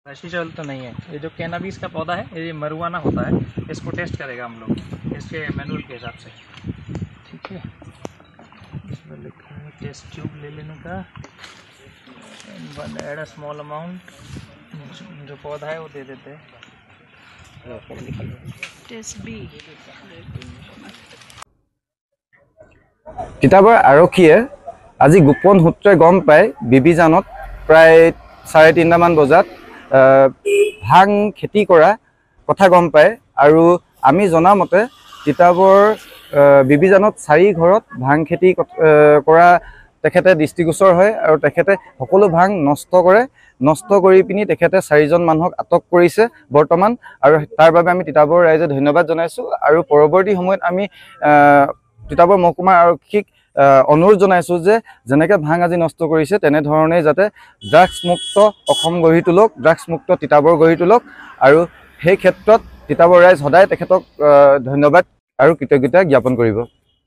देसी चावल तो नहीं है, ये जो कैनाबीस का पौधा है ये मरुआना होता है, इसको टेस्ट करेगा हम लोग इसके मैनुअल के हिसाब से। ठीक है, इसमें लिखा है टेस्ट ट्यूब ले लेने का, ऐड अ स्मॉल अमाउंट, जो पौधा है वो दे देते हैं। Test B. তিতাবৰ আৰক্ষীয়ে আজি গোপন সূত্ৰে গম পায় বিবিজানত প্ৰায় 3:30 মান বজাত ভাং খেতি কৰা কথা গম পায় আৰু আমি জনা মতে তিতাবৰ বিবিজানত 4 ঘৰত ভাং খেতি কৰা তেখেতে দৃষ্টিগোচৰ হয় আৰু তেখেতে সকলো ভাং নষ্ট কৰি পিনি তেখেতে 4জন মানুহক আটক কৰিছে বৰ্তমান, আৰু তাৰ বাবে আমি তিতাবৰ ৰাইজে ধন্যবাদ জনাইছো। আৰু পৰৱৰ্তী সময়ত আমি তিতাবৰ মহকুমাৰ আৰক্ষীক অনুৰোধ জনাইছো যে যেনেকৈ ভাং আজি নষ্ট কৰিছে তেনেধৰণে যাতে ড্ৰাগছ মুক্ত অসম গঢ়ি তোলক, ড্ৰাগছ মুক্ত তিতাবৰ গঢ়ি তোলক, আৰু সেই ক্ষেত্ৰত তিতাবৰ ৰাইজ সদায় তেখেতক ধন্যবাদ আৰু কৃতজ্ঞতা জ্ঞাপন কৰিব।